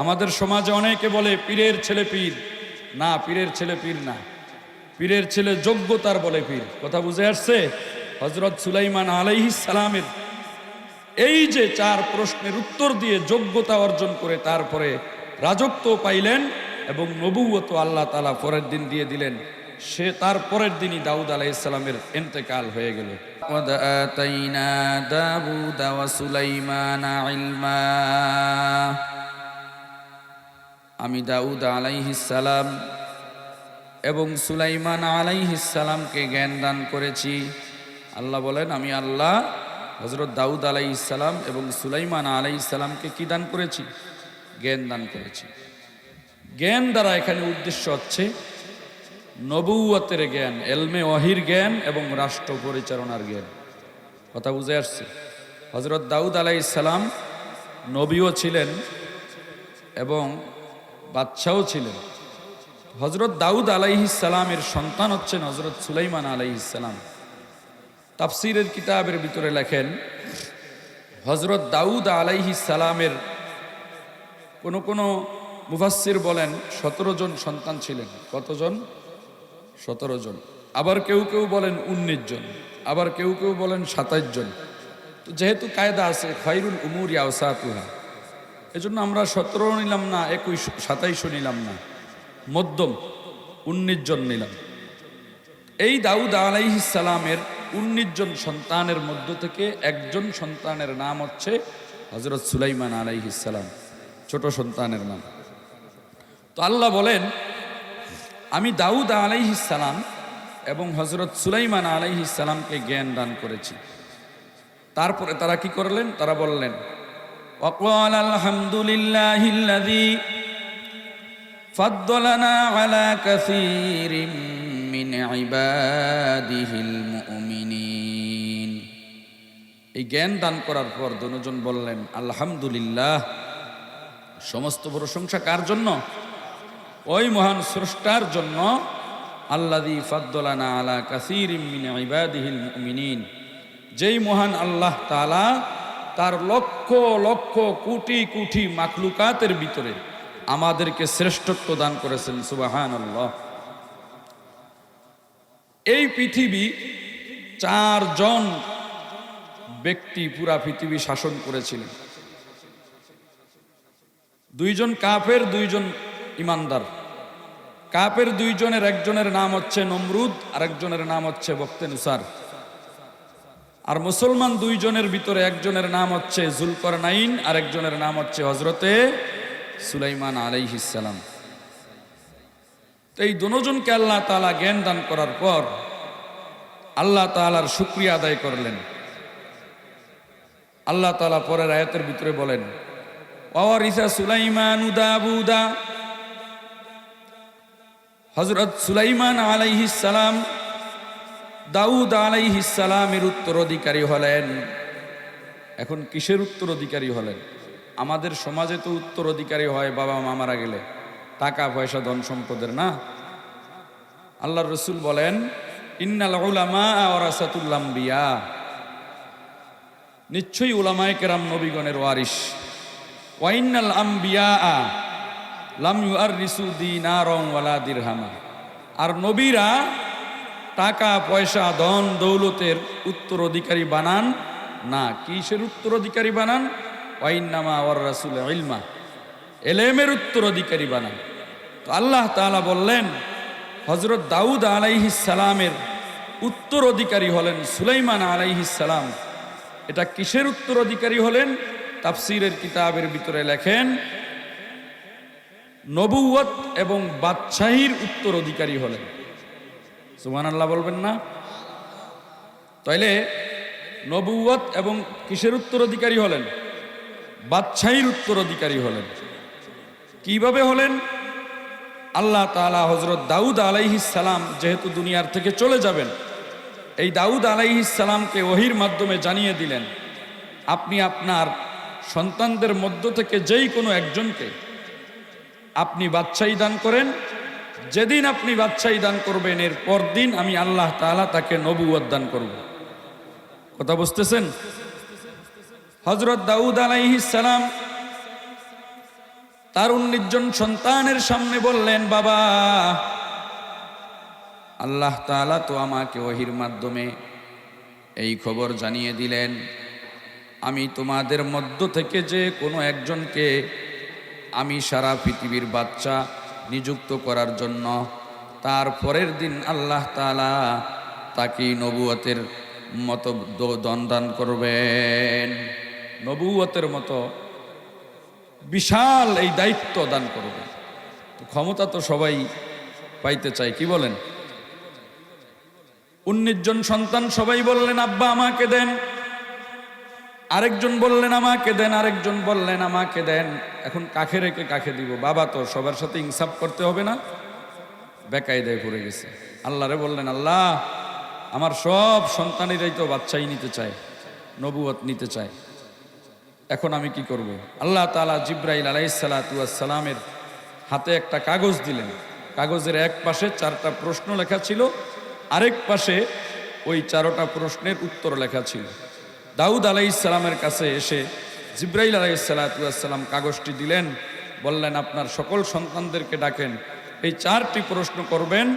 আমাদের সমাজে অনেকে বলে পীরের ছেলে পীর। না, পীরের ছেলে পীর না, পীরের ছেলে যোগ্যতার বলে পীর। কথা বুঝে আসছে? হযরত সুলাইমান আলাইহিস সালামের এই যে 4 প্রশ্নের উত্তর দিয়ে যোগ্যতা অর্জন করে তারপরে রাজত্ব পাইলেন এবং নবুয়ত আল্লাহ তাআলা পরের দিন দিয়ে দিলেন। সে তার পরের দিনই দাউদ আলাইহিস সালামের ইন্তেকাল হয়ে গেল। ওয়া আতাইনা দাউদা ওয়া সুলাইমানা ইলমা, আমি দাউদ আলাইহিস সালাম এবং সুলাইমান আলাইহিস সালামকে জ্ঞান দান করেছি। আল্লাহ বলেন, আমি আল্লাহ হযরত দাউদ আলাইহিস সালাম এবং সুলাইমান আলাইহিস সালামকে কি দান করেছি? জ্ঞান দান করেছি। জ্ঞান দ্বারা এখানে উদ্দেশ্য হচ্ছে নবুয়তের জ্ঞান, এলমে ওয়াহির জ্ঞান এবং রাষ্ট্র পরিচালনার জ্ঞান। কথা বুঝে আসছে? হযরত দাউদ আলাইহিস সালাম নবীও ছিলেন এবং বাদশাও ছিলেন। হযরত দাউদ আলাইহিস সালামের সন্তান হচ্ছেন হযরত সুলাইমান আলাইহিস সালাম। তাফসীরের কিতাবের ভিতরে লেখেন, হযরত দাউদ আলাইহিস সালামের কোন মুফাসসির বলেন 17 জন সন্তান ছিলেন। কতজন? 17 জন। আবার কেউ কেউ বলেন 19 জন, আবার কেউ কেউ বলেন 27 জন। তো যেহেতু কায়দা আছে খায়রুল উমুরি আওসাতুহা, এজন্য আমরা 17 নিলাম না, 21, 27 নিলাম না, মধ্যম 19 জন নিলাম। এই দাউদ আলাইহিস সালামের 19 জন সন্তানের মধ্য থেকে একজন সন্তানের নাম হচ্ছে হযরত সুলাইমান আলাইহিস সালাম, ছোট সন্তানের নাম। তো আল্লাহ বলেন, আমি দাউদ আলাইহিস সালাম এবং হযরত সুলাইমান আলাইহিস সালামকে জ্ঞান দান করেছি। তারপরে তারা কি করলেন? তারা বললেন, ওয়াকাল আলহামদুলিল্লাহিল্লাযী ফাদ্দালানা আলা কাসীরিম মিন ইবাদিহিল মুমিনিন। এই জ্ঞান দান করার পর দুজন বললেন, আলহামদুলিল্লাহ, সমস্ত প্রশংসা কার জন্য? ওই মহান স্রষ্টার জন্য, আল্লাযী ফাদ্দালানা আলা কাসীরিম মিন ইবাদিহিল মুমিনিন, যেই মহান আল্লাহ তাআলা তার লক্ষ লক্ষ কোটি কোটি মাখলুকাতের ভিতরে আমাদেরকে শ্রেষ্ঠত্ব দান করেছেন। সুবহানাল্লাহ। এই পৃথিবী 4 জন ব্যক্তি পুরা পৃথিবী শাসন করেছিলেন। 2 জন কাফের, 2 জন ইমানদার। কাফের 2 জনের একজনের নাম হচ্ছে নমরুদ, আরেকজনের নাম হচ্ছে বখতেনসার। আর মুসলমান 2 জনের ভিতরে একজনের নাম হচ্ছে যুলকারনাইন, আরেকজনের নাম হচ্ছে হযরতে সুলাইমান আলাইহিস সালাম। তো এই দুজনকে আল্লাহ তাআলা জ্ঞান দান করার পর আল্লাহ তাআলার শুকরিয়া আদায় করলেন। আল্লাহ তাআলা পরের আয়াতের ভিতরে বলেন, ওয়ারিসা সুলাইমানু দাউদা, হযরত সুলাইমান আলাইহিস সালাম দাউদ আলাইহিস সালামের উত্তরাধিকারী হলেন। এখন কিসের উত্তরাধিকারী হলেন? আমাদের সমাজে তো উত্তরাধিকারী হয় বাবা মা মারা গেলে, টাকা পয়সা ধন সম্পদের, না? আল্লাহর রাসূল বলেন, ইন্নাল উলামা ওয়ারাসাতুল আম্বিয়া, নিশ্চয়ই উলামায়ে কেরাম নবীগণের ওয়ারিস। ওয়া ইন্নাল আম্বিয়া লাম ইউআররিসু দিনারান ওয়ালা দিরহামা, আর নবীরা টাকা পয়সা ধন দৌলতের উত্তরাধিকারী বানান না। কিসের উত্তরাধিকারী বানান? ওয়া ইন্নামা ওয়ারাসুল ইলমা, ইলমের উত্তরাধিকারী বানান। তো আল্লাহ তাআলা বললেন, হযরত দাউদ আলাইহিস সালামের উত্তরাধিকারী হলেন সুলাইমান আলাইহিস সালাম। এটা কিসের উত্তরাধিকারী হলেন? তাফসীরের কিতাবের ভিতরে লেখেন, নবুয়ত এবং বাদশাহীর উত্তরাধিকারী হলেন। সুবহানাল্লাহ বলবেন না? তাইলে নবুয়ত এবং কিসের উত্তরাধিকারী হলেন? বাদশাহীর উত্তরাধিকারী হলেন। কিভাবে হলেন? আল্লাহ তাআলা হযরত দাউদ আলাইহিস সালাম যেহেতু দুনিয়ার থেকে চলে যাবেন, এই দাউদ আলাইহিস সালামকে ওহীর মাধ্যমে জানিয়ে দিলেন, আপনি আপনার সন্তানদের মধ্য থেকে যেই কোনো একজনকে আপনি বাদশাহী দান করেন। যেদিন আপনি বাদশাহী দান করবেন, এর পরদিন আমি আল্লাহ তাআলা তাকে নবুয়ত দান করব। কথা বুঝতেছেন? হযরত দাউদ আলাইহিস সালাম তার 19 জন সন্তানের সামনে বললেন, বাবা, আল্লাহ তাআলা তো আমাকে ওহীর মাধ্যমে এই খবর জানিয়ে দিলেন, আমি তোমাদের মধ্য থেকে যে কোনো একজনকে আমি সারা পৃথিবীর বাচ্চা নিযুক্ত করার জন্য তার পরের দিন আল্লাহ তাআলা তাকে নবুয়তের মতো দান করবেন। নবুয়তের মতো বিশাল এই দায়িত্ব দান করবেন। তো ক্ষমতা তো সবাই পাইতে চায়, কি বলেন? 19 জন সন্তান সবাই বললেন, আব্বা আমাকে দেন। আরেকজন বললেন আমাকে দেন, আরেকজন বললেন আমাকে দেন। এখন কাকে রেখে কাকে দিব? বাবা তো সবার সাথে ইনসাফ করতে হবে না? বেকায়দায় পড়ে গেছে। আল্লাহরে বললেন, আল্লাহ, আমার সব সন্তানেরাই তো বাচ্চাই নিতে চায়, নবুয়ত নিতে চায়, এখন আমি কি করব? আল্লাহ তাআলা জিবরাইল আলাইহিসসালাতু ওয়াসসালামের হাতে একটা কাগজ দিলেন। কাগজের এক পাশে 4টা প্রশ্ন লেখা ছিল, আরেক পাশে ওই 4টা প্রশ্নের উত্তর লেখা ছিল। দাউদ আলাইহিসসালামের কাছে এসে জিবরাইল আলাইহিসসালাতু ওয়াসসালাম কাগজটি দিলেন, বললেন, আপনার সকল সন্তানদেরকে ডাকেন, এই 4টি প্রশ্ন করবেন,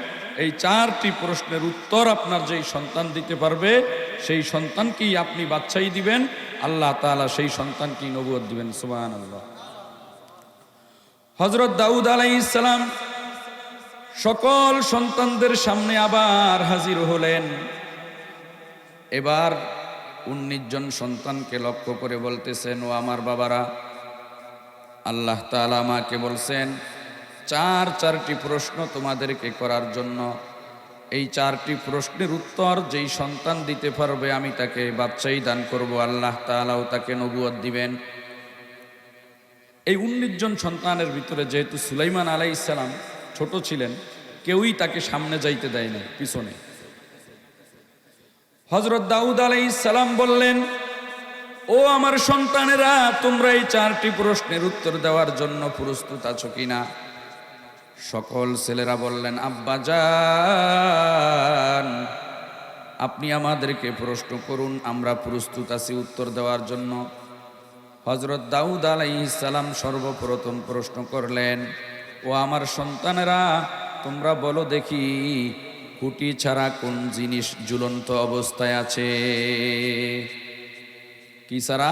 এই 4টি প্রশ্নের উত্তর আপনার যেই সন্তান দিতে পারবে সেই সন্তানকেই আপনি বাচ্চাই দিবেন, আল্লাহ তাআলা সেই সন্তানকেই নবুয়ত দিবেন। সুবহানাল্লাহ। হযরত দাউদ আলাইহিস সালাম সকল সন্তানদের সামনে আবার হাজির হলেন। এবার 19 জন সন্তানকে লক্ষ্য করে বলতেছেন, ও আমার বাবারা, আল্লাহ তাআলা আমাকে বলছেন 4টি প্রশ্ন তোমাদেরকে করার জন্য। এই 4টি প্রশ্নের উত্তর যেই সন্তান দিতে পারবে আমি তাকে বাচ্চাই দান করব, আল্লাহ তাআলাও তাকে নবুয়ত দিবেন। এই 19 জন সন্তানের ভিতরে যেহেতু সুলাইমান আলাইহিস সালাম ছোট ছিলেন, কেউই তাকে সামনে যাইতে দেয় না, পিছনে। হযরত দাউদ আলাইহিস সালাম বললেন, ও আমার সন্তানেরা, তোমরা এই 4টি প্রশ্নের উত্তর দেওয়ার জন্য প্রস্তুত আছো কিনা? সকল ছেলেরা বললেন, আব্বাজান, আপনি আমাদেরকে প্রশ্ন করুন, আমরা প্রস্তুত আছি উত্তর দেওয়ার জন্য। হযরত দাউদ আলাইহিস সালাম সর্বপ্রথম প্রশ্ন করলেন, ও আমার সন্তানেরা, তোমরা বলো দেখি, খুঁটি ছাড়া কোন জিনিস ঝুলন্ত অবস্থায় আছে? কি ছাড়া?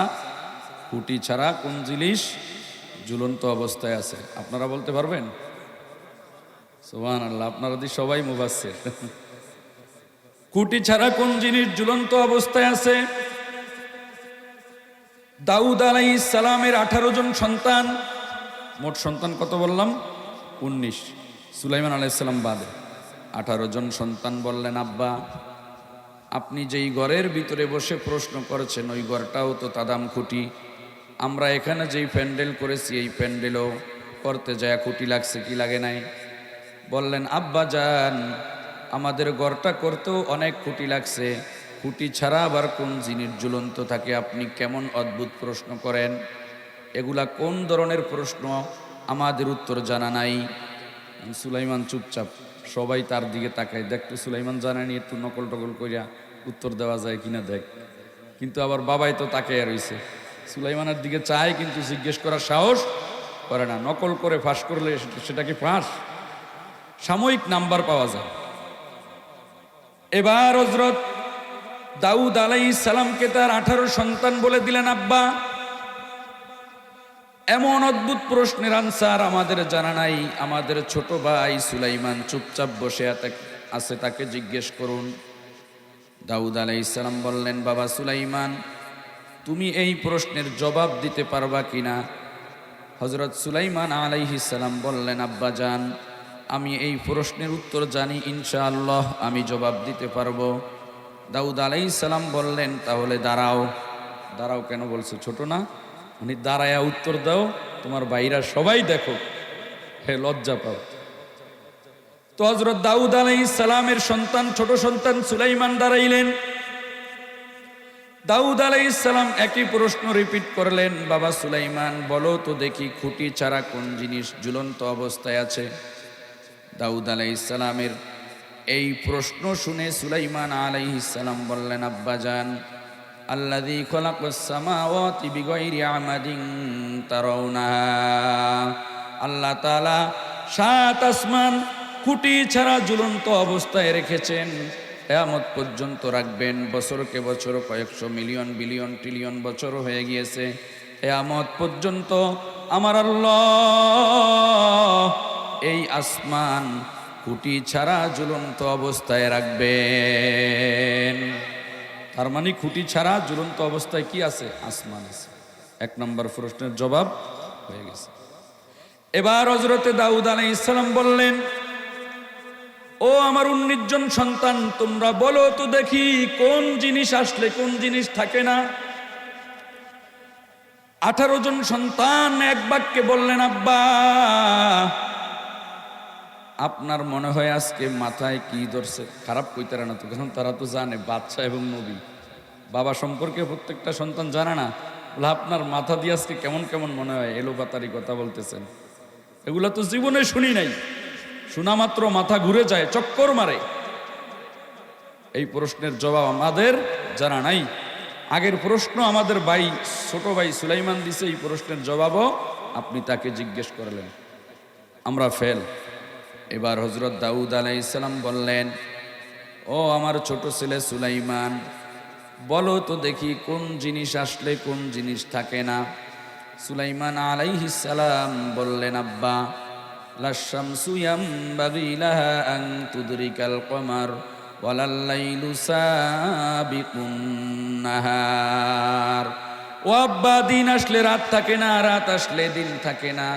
খুঁটি ছাড়া কোন জিনিস ঝুলন্ত অবস্থায় আছে? আপনারা বলতে পারবেন? সুবহানাল্লাহ, আপনারা দি সবাই মুফাসসির। খুঁটি ছাড়া কোন জিনিস ঝুলন্ত অবস্থায় আছে? দাউদ আলাইহিস সালামের 18 জন সন্তান, মোট সন্তান কত বললাম? 19, সুলাইমান আলাইহিস সালাম বাদে 18 জন সন্তান বললেন, আব্বা, আপনি যেই ঘরের ভিতরে বসে প্রশ্ন করেছেন ওই ঘরটাও তো তাদাম খুঁটি। আমরা এখানে যেই প্যান্ডেল করেছি এই প্যান্ডেলও করতে যায় খুঁটি লাগছে কি লাগে নাই? বললেন, আব্বা যান, আমাদের ঘরটা করতেও অনেক খুঁটি লাগছে, খুঁটি ছাড়া আবার কোন জিনিস ঝুলন্ত থাকে? আপনি কেমন অদ্ভুত প্রশ্ন করেন, এগুলা কোন ধরনের প্রশ্ন? আমাদের উত্তর জানা নাই। সুলাইমান চুপচাপ, সবাই তার দিকে তাকায়, দেখতো সুলাইমান জানানি, একটু নকল টকল করিয়া উত্তর দেওয়া যায় কিনা দেখ। কিন্তু আবার বাবাই তো তাকাইয়া রইছে, সুলাইমানের দিকে চায় কিন্তু জিজ্ঞেস করার সাহস করে না। নকল করে ফাঁস করলে সেটা কি ফাঁস? সাময়িক নাম্বার পাওয়া যায়। এবার হযরত দাউদ আলাইহিস সালামকে তার 18 সন্তান বলে দিলেন, আব্বা, এমন অদ্ভুত প্রশ্নের আনসার আমাদের জানা নাই, আমাদের ছোট ভাই সুলাইমান চুপচাপ বসে আছে, তাকে জিজ্ঞেস করুন। দাউদ আলাইহিস সালাম বললেন, বাবা সুলাইমান, তুমি এই প্রশ্নের জবাব দিতে পারবা কিনা? হযরত সুলাইমান আলাইহিস সালাম বললেন, আব্বা জান, আমি এই প্রশ্নের উত্তর জানি, ইনশাআল্লাহ আমি জবাব দিতে পারবো। দাউদ আলাইহিস সালাম বললেন, তাহলে দাঁড়াও। দাঁড়াও কেন বলছে? ছোট না? উনি দাঁড়ায়া উত্তর দাও, তোমার ভাইরা সবাই দেখো, হে লজ্জা পাও। তো হযরত দাউদ আলাইহিস সালামের সন্তান, ছোট সন্তান সুলাইমান দাঁড়াইলেন। দাউদ আলাইহিস সালাম একই প্রশ্ন রিপিট করলেন, বাবা সুলাইমান, বলো তো দেখি, খুঁটি ছাড়া কোন জিনিস ঝুলন্ত অবস্থায় আছে? দাউদ আলাইহিস সালামের এই প্রশ্ন শুনে সুলাইমান আলাইহিস সালাম বললেন, আব্বাজান, আল্লাযী খালাকাস সামাওয়াতি বিগাইরি আমাদিন তারাউনাহা, আল্লাহ তাআলা 7 আসমান খুঁটি ছাড়া ঝুলন্ত অবস্থায় রেখেছেন, কিয়ামত পর্যন্ত রাখবেন। বছরকে বছর কয়েকশো মিলিয়ন বিলিয়ন ট্রিলিয়ন বছর হয়ে গিয়েছে, কিয়ামত পর্যন্ত আমার আল্লাহ এই আসমান খুঁটি ছাড়া ঝুলন্ত অবস্থায় রাখবেন। তার মানে খুঁটি ছাড়া ঝুলন্ত অবস্থায় কি আছে? আসমান আছে। 1 নম্বর প্রশ্নের জবাব হয়ে গেছে। এবার হযরতে দাউদ আলাইহিস সালাম বললেন, ও আমার 19 জন সন্তান, তোমরা বলো তো দেখি কোন জিনিস আসলে কোন জিনিস থাকে না। 18 জন সন্তান এক বাক্যে বললেন, আব্বা আপনার মনে হয় আজকে মাথায় কি ধরছে? খারাপ কইতারা না তো, কারণ তারা তো জানে বাদশা এবং নবী, বাবা সম্পর্কে প্রত্যেকটা সন্তান জানে না। বলে আপনার মাথা দিয়ে আজকে কেমন কেমন মনে হয়, এলো বাতারি কথা বলতেছেন। এগুলো তো জীবনে শুনি নাই, শোনা মাত্র মাথা ঘুরে যায়, চক্কর মারে। এই প্রশ্নের জবাব আমাদের জানা নাই। আগের প্রশ্ন আমাদের ভাই, ছোট ভাই সুলাইমান দিছে, এই প্রশ্নের জবাবও আপনি তাকে জিজ্ঞেস করলেন, আমরা ফেল। এবার হযরত দাউদ আলাইহিস সালাম বললেন, ও আমার ছোট ছেলে সুলাইমান, বলো তো দেখি কোন জিনিস আসলে কোন জিনিস থাকে না। সুলাইমান আলাইহিস সালাম বললেন, আব্বা লাশ-শামসু ইয়ামবাগি লাহা আন তুদরিকাল কমার ওয়ালাল লাইলু সাবিকুন নাহার। ও আব্বা, দিন আসলে রাত থাকে না, রাত আসলে দিন থাকে না।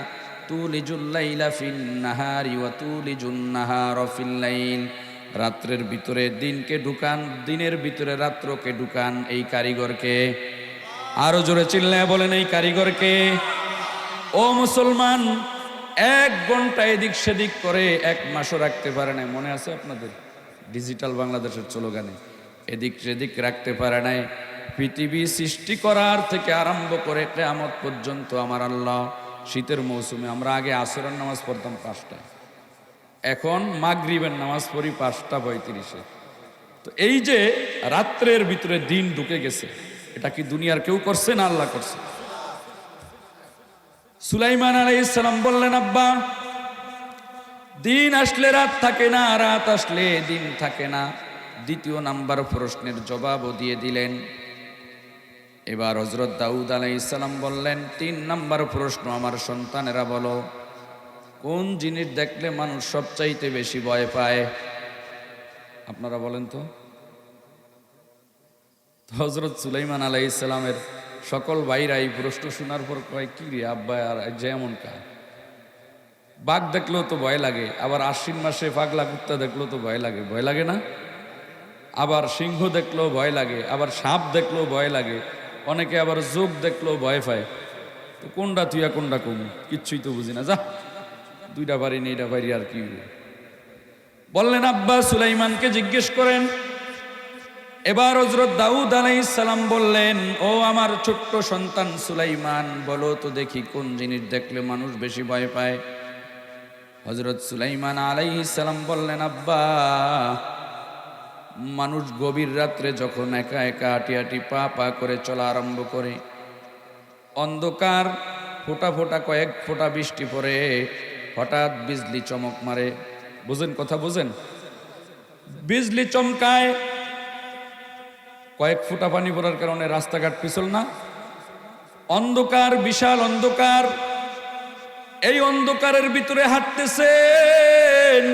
তুলিজুল লাইলা ফিন নাহারি ওয়া তুলিজুন নাহারা ফিল লাইল। রাত্রের ভিতরে দিনকে ঢুকান, দিনের ভিতরে রাত্রকে ঢুকান। এই কারিগরকে আরো জোরে চিল্লায় বলেন, এই কারিগরকে। ও মুসলমান, 1 ঘন্টা এদিক সেদিক করে 1 মাসও রাখতে পারে নাই। মনে আছে আপনাদের ডিজিটাল বাংলাদেশের স্লোগানে? এদিক সেদিক রাখতে পারে নাই। পৃথিবী সৃষ্টি করার থেকে আরম্ভ করে কিয়ামত পর্যন্ত আমার আল্লাহ, শীতের মৌসুমে আমরা আগে আসরের নামাজ পড়তাম 5টায়, এখন মাগরিবের নামাজ পড়ি 5:35-এ। তো এই যে রাত্রের ভিতরে দিন ঢুকে গেছে, এটা কি দুনিয়ার কেউ করছে না আল্লাহ করছে? সুলাইমান আলাইহিস সালাম বললেন, আব্বা দিন আসলে রাত থাকে না, রাত আসলে দিন থাকে না। দ্বিতীয় নাম্বার প্রশ্নের জবাবও দিয়ে দিলেন। এবার হযরত দাউদ আলাইহিস সালাম বললেন, 3 নাম্বার প্রশ্ন, আমার সন্তানেরা বলো কোন জিনিস দেখলে মানুষ সবচাইতে বেশি ভয় পায়? আপনারা বলেন তো। হযরত সুলাইমান আলাইহিস সালামের সকল ভাইরা এই প্রশ্ন শোনার পর কয়, কি রে আব্বা, আর যেমন কা বাঘ দেখলেও তো ভয় লাগে, আবার আশ্বিন মাসে পাগলা কুত্তা দেখলেও তো ভয় লাগে, ভয় লাগে না? আবার সিংহ দেখলেও ভয় লাগে, আবার সাপ দেখলেও ভয় লাগে, অনেকে আবার যোগ দেখলেও ভয় পায়। তো কোনটা তুইয়া কোনটা কম, কিচ্ছুই তো বুঝি না। যা, 2টা পারি না, এটা পারি আর কি। বললেন, আব্বা সুলাইমানকে জিজ্ঞেস করেন। এবার হযরত দাউদ আলাইহিস সালাম বললেন, ও আমার ছোট্ট সন্তান সুলাইমান, বলো তো দেখি কোন জিনিস দেখলে মানুষ বেশি ভয় পায়? হযরত সুলাইমান আলাইহিস সালাম বললেন, আব্বা মানুষ গভীর রাত্রে যখন একা একা হাঁটি হাঁটি পা পা করে চলা আরম্ভ করে, অন্ধকার, ফোঁটা ফোঁটা কয়েক ফোঁটা বৃষ্টি পড়ে, হঠাৎ বিজলি চমক মারে। বুঝেন কথা, বুঝেন? বিজলি চমকায়, কয়েক ফোঁটা পানি পড়ার কারণে রাস্তাঘাট পিছল না, অন্ধকার, বিশাল অন্ধকার। এই অন্ধকারের ভিতরে হাঁটতেছেন,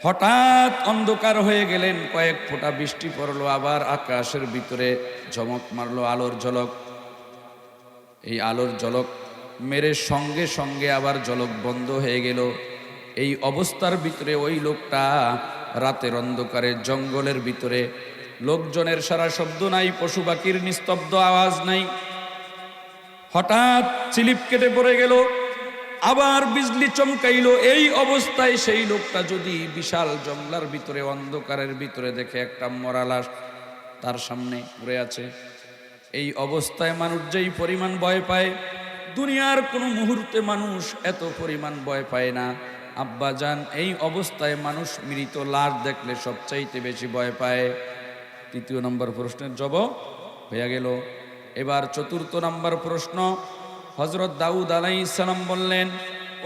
হঠাৎ অন্ধকার হয়ে গেলেন, কয়েক ফোঁটা বৃষ্টি পড়লো, আবার আকাশের ভিতরে ঝমক মারলো আলোর ঝলক। এই আলোর ঝলক মেরে সঙ্গে সঙ্গে আবার ঝলক বন্ধ হয়ে গেল। এই অবস্থার ভিতরে ওই লোকটা রাতের অন্ধকারে জঙ্গলের ভিতরে, লোকজনের সারা শব্দ নাই, পশু পাখির নিস্তব্ধ আওয়াজ নাই, হঠাৎ চিলিপ কেটে পড়ে গেল, আবার বিজলি চমকাইলো। এই অবস্থায় সেই লোকটা যদি বিশাল জঙ্গলার ভিতরে অন্ধকারের ভিতরে দেখে একটা মরা লাশ তার সামনে পড়ে আছে, এই অবস্থায় মানুষ যেই পরিমাণ ভয় পায়, দুনিয়ার কোনো মুহূর্তে মানুষ এত পরিমাণ ভয় পায় না। আব্বা জান, এই অবস্থায় মানুষ মৃত লাশ দেখলে সবচাইতে বেশি ভয় পায়। 3 নম্বর প্রশ্নের জবাব হয়ে গেল। এবার 4র্থ নম্বর প্রশ্ন, হযরত দাউদ আলাইহিস সালাম বললেন,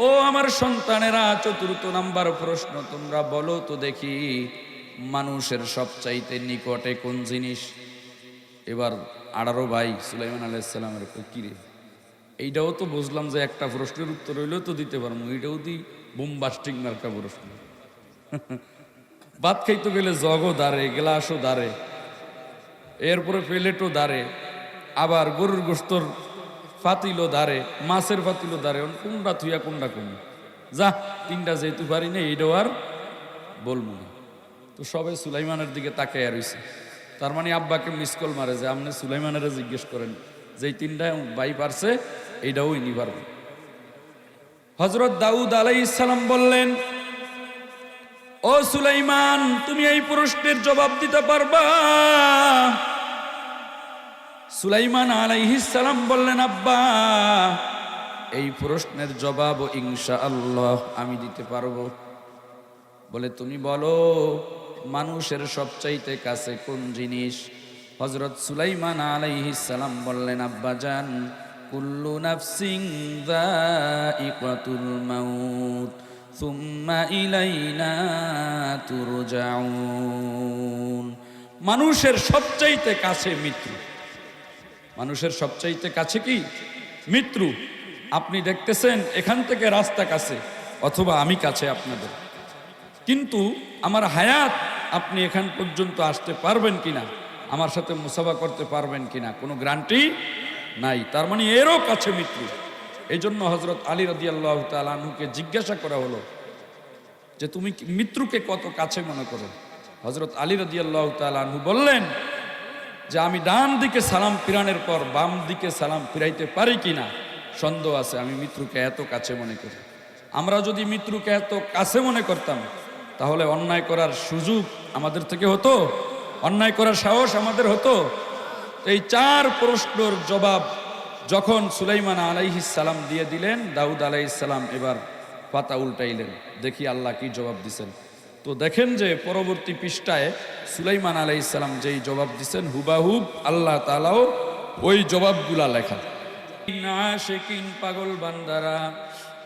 ও আমার সন্তানেরা, চতুর্থ নাম্বার প্রশ্ন তোমরা বলো তো দেখি, মানুষের সবচাইতে নিকটে কোন জিনিস? এবার 18 ভাই সুলাইমান আলাইহিস সালামের কিরে, এইটাও তো বুঝলাম যে একটা প্রশ্নের উত্তর হইলেও তো দিতে পারবো, এইটাও দি বোমবাস্টিং মার্কা প্রশ্ন। ভাত খাইতে গেলে জগও দাঁড়ে, গ্লাসও দাঁড়ে, এরপরে প্লেটও দাঁড়ে, আবার গরুর গোস্তর ফাতিলও দাঁড়ে, মাছের ফাতিলও দাঁড়ে, কোনটা থুইয়া কোনটা কোন যা, তিনটা যেহেতু পারি না এইটাও আর বলবো না। তো সবাই সুলাইমানের দিকে তাকাইয়া রইছে। তার মানে আব্বাকে মিস কল মারে যে আপনি সুলাইমানের জিজ্ঞেস করেন, যেই তিনটা ভাই পারছে এইটাও ইনি পারবে। হযরত দাউদ আলাইহিস সালাম বললেন, ও সুলাইমান, তুমি এই প্রশ্নের জবাব দিতে পারবা? সুলাইমান আলাইহিস সালাম বললেন, আব্বা, এই প্রশ্নের জবাব ইনশাআল্লাহ আমি দিতে পারবো। বলে, তুমি বলো মানুষের সবচাইতে কাছে কোন জিনিস? হযরত সুলাইমান আলাইহিস সালাম বললেন, আব্বাজান, কুল্লু নাফসিন যায়িকাতুল মাউত সুম্মা ইলাইনা তুরজাউন। মানুষের সবচাইতে কাছে মৃত্যু। মানুষের সবচাইতে কাছে কি? মৃত্যু। আপনি দেখতেছেন এখান থেকে রাস্তা কাছে, অথবা আমি কাছে আপনাদের, কিন্তু আমার হায়াত আপনি এখান পর্যন্ত আসতে পারবেন কিনা, আমার সাথে মুসাফা করতে পারবেন কিনা, কোনো গ্যারান্টি নাই। তার মানে এরও কাছে মৃত্যু। এই জন্য হযরত আলী রাদিয়াল্লাহু তাআলা আনহুকে জিজ্ঞাসা করা হলো যে তুমি মৃত্যুকে কত কাছে মনে করো? হযরত আলী রাদিয়াল্লাহু তাআলা আনহু বললেন যে আমি ডান দিকে সালাম ফিরানোর পর বাম দিকে সালাম ফিরাইতে পারি কিনা সন্দেহ আছে, আমি মৃত্যুকে এত কাছে মনে করি। আমরা যদি মৃত্যুকে এত কাছে মনে করতাম, তাহলে অন্যায় করার সুযোগ আমাদের থেকে হতো, অন্যায় করার সাহস আমাদের হতো। এই 4 প্রশ্নের জবাব যখন সুলাইমান আলাইহিস সালাম দিয়ে দিলেন, দাউদ আলাইহিস সালাম এবার পাতা উল্টাইলেন, দেখি আল্লাহ কি জবাব দিছেন। তো দেখেন যে পরবর্তী পৃষ্ঠায় সুলাইমান আলাইহিস সালাম যেই জবাব দিছেন, হুবাহুব আল্লাহ তাআলাও ওই জবাবগুলা লেখা। আশিকিন, পাগল বান্দারা,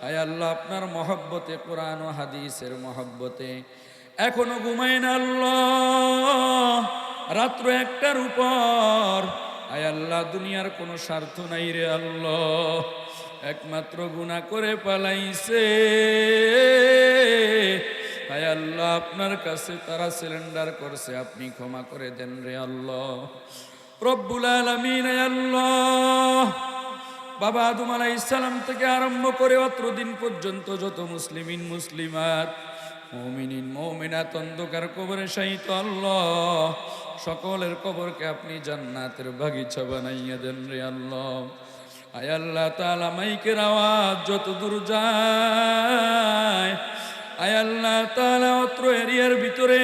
আয় আল্লাহ, আপনার মহব্বতে, কোরআন ও হাদিসের মহব্বতে এখনো ঘুমায় না আল্লাহ, রাত্র 1টার উপর। আয় আল্লাহ, দুনিয়ার কোনো স্বার্থ নাই রে আল্লাহ, একমাত্র গুনাহ করে পালাইছে। আয় আল্লাহ, আপনার কাছে তারা সিলিন্ডার করছে, আপনি ক্ষমা করে দেন রে আল্লাহ রব্বুল আলামিন। আয় আল্লাহ, বাবা আদম আলাইহিস সালাম থেকে আরম্ভ করে অত্র দিন পর্যন্ত যত মুসলিমিন মুসলিমাত, মুমিনিন মুমিনাত অন্ধকার কবরে শায়িত আল্লাহ, সকলের কবরকে আপনি জান্নাতের বাগিচা বানাইয়া দেন রে আল্লাহ। আয় আল্লাহ তাআলা, মাইকের আওয়াজ যত দূর যায়, আয় আল্লাহ তাআলা, অত্র এরিয়ার ভিতরে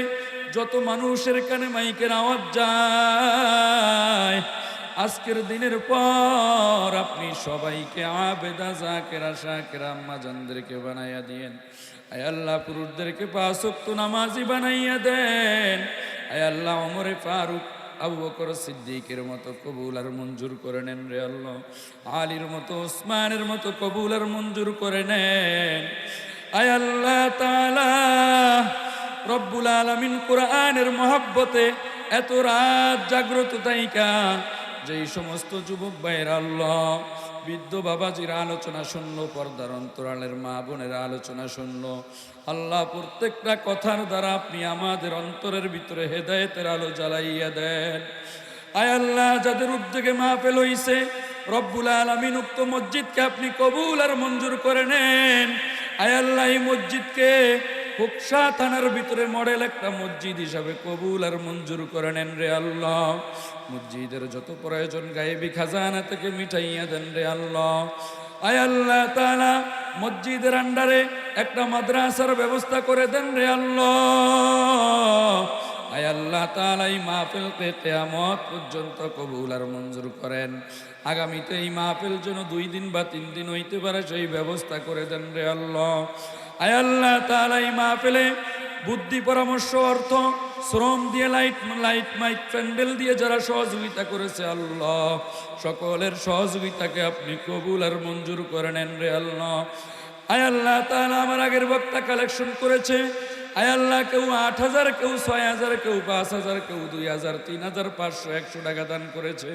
যত মানুষের কানে মাইকের আওয়াজ যায়, আজকের দিনের পর আপনি সবাইকে আবেদা জাকেরা শাকেরা আম্মাজানদেরকে বানাইয়া দিয়েন। আয় আল্লাহ, পুরুষদেরকে 5 ওয়াক্ত নামাজি বানাইয়া দেন। আয় আল্লাহ, ওমরে ফারুক, আবু বকর সিদ্দিকের মতো কবুল আর মঞ্জুর করে নেন রে আল্লাহ। আলীর মতো, ওসমানের মতো কবুল আর মঞ্জুর করে নেন। আয় আল্লাহ তাআলা, রব্বুল আলামিন, কোরআনের মহব্বতে এত রাত জাগ্রত তাইকা যেই সমস্ত যুবক ভাইয়েরা আল্লাহ বৃদ্ধ বাবাজির আলোচনা শুনলো, পর্দার অন্তরালের মা বোনের আলোচনা শুনলো, আল্লাহ প্রত্যেকটা কথার দ্বারা আপনি আমাদের অন্তরের ভিতরে হেদায়েতের আলো জ্বালাইয়া দেন। আয় আল্লাহ, যাদের উদ্যোগে মাহফিল হইছে, রব্বুল আলামিন, উক্ত মসজিদকে আপনি কবুল আর মঞ্জুর করে নেন। আয় আল্লাহ, এই মসজিদকে কুকসা থানার ভিতরে মডেল একটা মসজিদ হিসাবে কবুল আর মঞ্জুর করে নেন রে আল্লাহ। মসজিদের যত প্রয়োজন গায়েবী খাজানা থেকে মিটাইয়া দেন রে আল্লাহ। আয় আল্লাহ তাআলা, মসজিদের আন্ডারে একটা মাদ্রাসার ব্যবস্থা করে দেন রে আল্লাহ। আয় আল্লাহ তাআলা, এই মাহফিলকে কিয়ামত পর্যন্ত কবুল আর মঞ্জুর করেন। আগামীতে এই মাহফিল যেন 2 দিন বা 3 দিন হইতে পারে, সেই ব্যবস্থা করে দেন রে আল্লাহ। আয় আল্লাহ তাআলা, এই মাহফিলে বুদ্ধি, পরামর্শ, অর্থ শ্রম দিয়ে লাইট মাইক প্যান্ডেল দিয়ে যারা সহযোগিতা করেছে আল্লাহ, সকলের সহযোগিতাকে আপনি কবুল আর মঞ্জুর করে নেন রে আল্লাহ। আয় আল্লাহ তাআলা, আমার আগের বক্তা কালেকশন করেছে, আয় আল্লাহ কেউ 8,000, কেউ 6,000, কেউ 5,000, কেউ 2,000, 3,000, 500, 100 টাকা দান করেছে।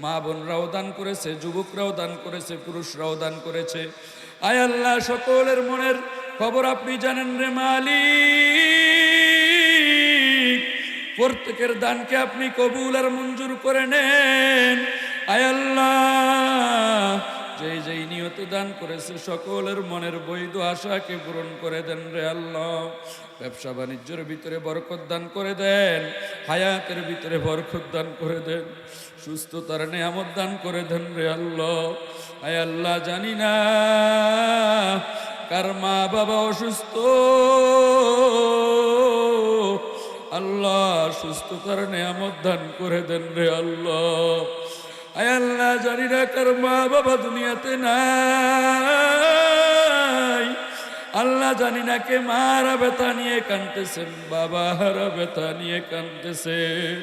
মা বোনরাও দান করেছে, যুবকরাও দান করেছে, পুরুষরাও দান করেছে। আয় আল্লাহ, সকলের মনের খবর আপনি জানেন রে মালিক। প্রত্যেকের দানকে আপনি কবুল আর মঞ্জুর করে নেন। আয় আল্লাহ, যেই যেই নিয়তে দান করেছে সকলের মনের বৈধ আশাকে পূরণ করে দেন রে আল্লাহ। ব্যবসা বাণিজ্যের ভিতরে বরকত দান করে দেন, হায়াতের ভিতরে বরকত দান করে দেন, সুস্থতার নেয়ামত দান করে দেন রে আল্লাহ। আয় আল্লাহ, জানি না কার মা বাবা অসুস্থ, আল্লাহ সুস্থতার নেয়ামত দান করে দেন রে আল্লাহ। আয় আল্লাহ, জানি না কার মা বাবা দুনিয়াতে নাই, আল্লাহ জানি না কে মারা ব্যথা নিয়ে কাঁদতেছেন, বাবারা ব্যথা নিয়ে কাঁদতেছেন।